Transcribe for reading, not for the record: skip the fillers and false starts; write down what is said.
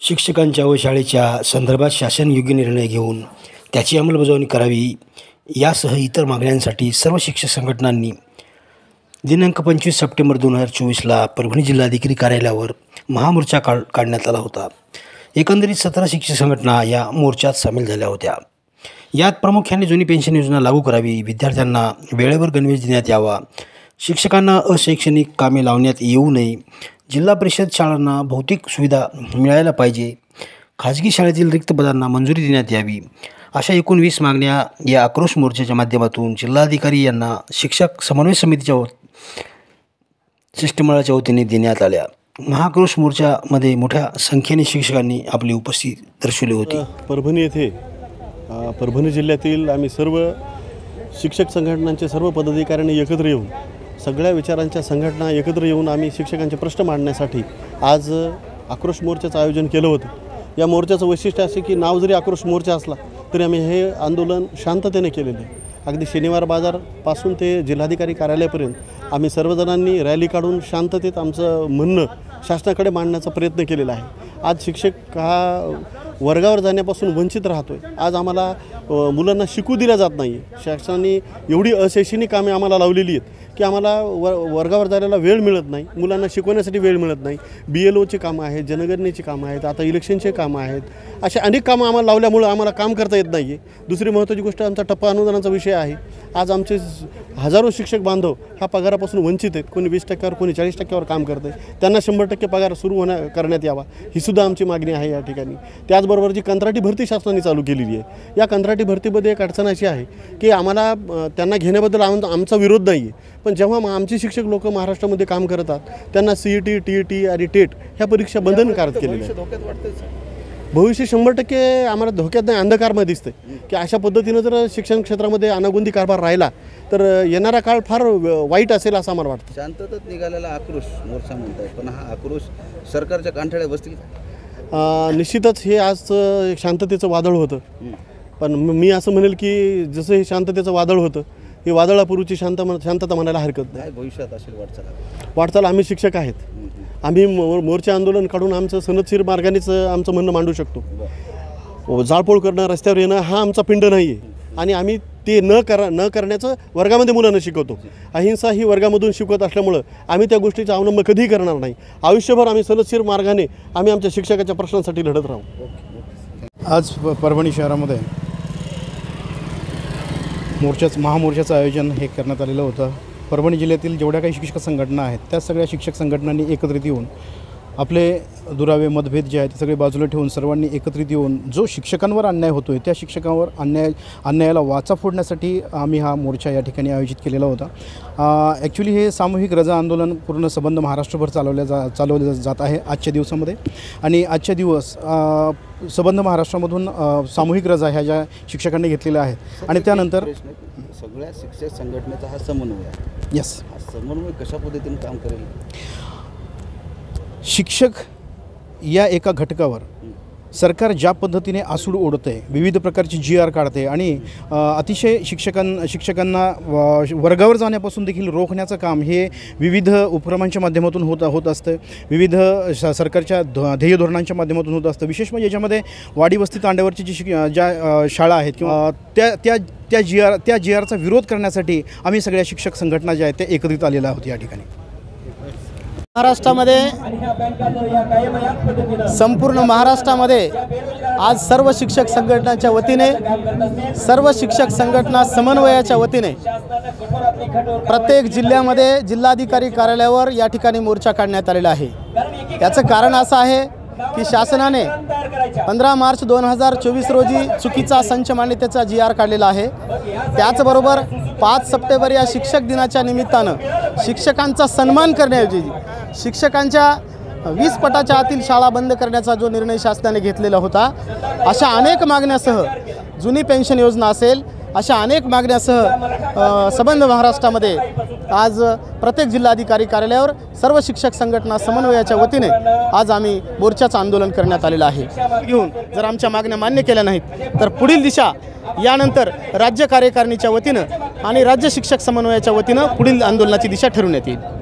शिक्षकांच्या व शाळेच्या संदर्भात शासन योग्य निर्णय घेऊन त्याची अंमलबजावणी करावी यासह इतर मागण्यांसाठी सर्व शिक्षक संघटनांनी दिनांक 25 सप्टेंबर 2024ला परभणी जिल्हाधिकारी कार्यालयावर महामोर्चा काढण्यात आला होता। एकंदरीत 17 शिक्षक संघटना या मोर्चात सामील झाल्या होत्या। यात प्रामुख्याने जुनी पेन्शन योजना लागू करावी, विद्यार्थ्यांना वेळेवर गणवेश देण्यात यावा, शिक्षकांना अशैक्षणिक कामे लावण्यात येऊ नये, जिल्हा परिषद शाळांना भौतिक सुविधा मिळायला पाहिजे, खाजगी शाळेतील रिक्त पदांना मंजुरी देण्यात यावी, अशा एकूण 20 मागण्या या आक्रोश मोर्चाच्या माध्यमातून जिल्हाधिकारी यांना शिक्षक समन्वय समितीच्या शिष्टमंडळाच्या वतीने देण्यात आल्या। महाआक्रोश मोर्चामध्ये मोठ्या संख्येने शिक्षकांनी आपली उपस्थिती दर्शवली होती। परभणी येथे परभणी जिल्ह्यातील आम्ही सर्व शिक्षक संघटनांचे सर्व पदाधिकाऱ्यांनी एकत्र येऊन सगळ्या विचारांच्या संघटना एकत्र येऊन आम्ही शिक्षकांचे प्रश्न मांडण्यासाठी आज आक्रोश मोर्चाचं आयोजन केलं होतं। या मोर्चाचं वैशिष्ट्य असे की नाव जरी आक्रोश मोर्चा असला तरी आम्ही हे आंदोलन शांततेने केलेलं आहे। अगदी शनिवार बाजारपासून ते जिल्हाधिकारी कार्यालयापर्यंत आम्ही सर्वजणांनी रॅली काढून शांततेत आमचं म्हणणं शासनाकडे मांडण्याचा प्रयत्न केलेला आहे। आज शिक्षक हा वर्गावर जाण्यापासून वंचित राहतोय। आज आम्हाला मुलांना शिकू दिल्या जात नाही। शासनाने एवढी अशैक्षणिक कामे आम्हाला लावलेली आहेत की आम्हाला वर्गावर जायला वेळ मिळत नाही, मुलांना शिकवण्यासाठी वेळ मिळत नाही। BLOची कामं आहेत, जनगणनेची कामं आहेत, आता इलेक्शनचे कामं आहेत, असे अनेक कामं आम्हाला लावल्यामुळं आम्हाला काम करता येत नाही आहे। दुसरी महत्त्वाची गोष्ट आमचा टप्पा अनुदानाचा विषय आहे। आज आमचे हजारो शिक्षक बांधव ह्या पगारापासून वंचित आहेत। कोणी 20%वर, कोणी 40%वर काम करतं आहे। त्यांना 100% पगार सुरू करण्यात यावा ही सुद्धा आमची मागणी आहे या ठिकाणी। त्याचबरोबर जी कंत्राटी भरती शासनाने चालू केलेली आहे, या कंत्राटी भरतीमध्ये एक अडचण अशी आहे की आम्हाला त्यांना घेण्याबद्दल आमचा विरोध नाही आहे, पण जेव्हा आमचे शिक्षक लोक महाराष्ट्रामध्ये काम करतात त्यांना CET, TET आणि TET ह्या परीक्षा बंधनकारक केलेल्या आहेत। भविष्य 100% आम्हाला धोक्यात नाही, अंधकारमध्ये दिसते की अशा पद्धतीनं जर शिक्षण क्षेत्रामध्ये अनागोंदी कारभार राहिला तर येणारा काळ फार वाईट असेल असं आम्हाला वाटतं। शांततेत निघालेला आक्रोश मोर्चा म्हणताय, पण हा आक्रोश सरकारच्या कानठळ्या बसतील? निश्चितच हे आज शांततेचं वादळ होतं, पण मी असं म्हणेल की जसं हे शांततेचं वादळ होतं हे वादळापूर्वीची शांतता म्हणायला हरकत नाही। भविष्यात असेल वाटचाल आम्ही शिक्षक आहेत, आम्ही मोर्चा आंदोलन काढून आमचं सनदशीर मार्गानेच आमचं म्हणणं मांडू शकतो। जाळपोळ करणं, रस्त्यावर येणं हा आमचा पिंड नाही आहे आणि आम्ही ते न करण्याचं वर्गामध्ये मुलांना शिकवतो। अहिंसा ही वर्गामधून शिकवत असल्यामुळं आम्ही त्या गोष्टीचा अवलंब कधीही करणार नाही। आयुष्यभर आम्ही सनदशीर मार्गाने आम्ही आमच्या शिक्षकाच्या प्रश्नांसाठी लढत राहू। आज परभणी शहरामध्ये महामोर्चाचं आयोजन हे करण्यात आलेलं होतं। परभणी जिल्ह्यातील जेवढ्या काही शिक्षक संघटना आहेत त्या सगळ्या शिक्षक संघटनांनी एकत्रित येऊन आपले दुरावे मतभेद जे आहेत ते सगळे बाजूला ठेवून सर्वांनी एकत्रित येऊन जो शिक्षकांवर अन्याय होतो आहे त्या शिक्षकांवर अन्यायाला वाचा फोडण्यासाठी आम्ही हा मोर्चा या ठिकाणी आयोजित केलेला होता। ॲक्च्युली हे सामूहिक रजा आंदोलन पूर्ण संबंध महाराष्ट्रभर चालवले जात आहे आजच्या दिवसामध्ये, आणि आजच्या दिवस संबंध महाराष्ट्रामधून सामूहिक रजा ह्या ज्या शिक्षकांनी घेतलेल्या आहेत आणि त्यानंतर सगळ्या शिक्षक संघटनेचा हा समन्वय यस हा समन्वय कशा पद्धतीने काम करेल? शिक्षक या एका घटकावर सरकार ज्या पद्धतीने आसूड ओढतं आहे, विविध प्रकारची GR काढते आणि अतिशय शिक्षकांना वर्गावर जाण्यापासून देखील रोखण्याचं काम हे विविध उपक्रमांच्या माध्यमातून होत असतं, विविध सरकारच्या ध्येय धोरणांच्या माध्यमातून होत असतं। विशेष म्हणजे याच्यामध्ये वाडी वस्ती तांड्यावरची ज्या शाळा आहेत किंवा त्या GRचा विरोध करण्यासाठी आम्ही सगळ्या शिक्षक संघटना ज्या आहेत त्या एकत्रित आलेल्या आहोत या ठिकाणी। महाराष्ट्रामध्ये संपूर्ण महाराष्ट्रामध्ये आज सर्व शिक्षक संघटनांच्या वतीने, सर्व शिक्षक संघटना समन्वयाच्या वतीने प्रत्येक जिल्ह्यामध्ये जिल्हाधिकारी कार्यालयावर या ठिकाणी मोर्चा काढण्यात आलेला आहे। याचं कारण असं आहे की शासनाने 15 मार्च 2024 रोजी चुकीचा संच मान्यतेचा GR काढलेला आहे। त्याचबरोबर 5 सप्टेंबर या शिक्षक दिनाच्या निमित्तानं शिक्षकांचा सन्मान करण्याऐवजी शिक्षकांच्या 20 पटाच्या आतील शाळा बंद करण्याचा जो निर्णय शासनाने घेतलेला होता, अशा अनेक मागण्यासह जुनी पेन्शन योजना असेल अशा अनेक मागण्यासह संबंध महाराष्ट्रामध्ये आज प्रत्येक जिल्हाधिकारी कार्यालयावर सर्व शिक्षक संघटना समन्वयाच्या वतीने आज आम्ही मोर्चाचं आंदोलन करण्यात आलेलं आहे। घेऊन जर आमच्या मागण्या मान्य केल्या नाहीत तर पुढील दिशा यानंतर राज्य कार्यकारिणीच्या वतीनं आणि राज्य शिक्षक समन्वयाच्या वतीनं पुढील आंदोलनाची दिशा ठरवण्यात येईल।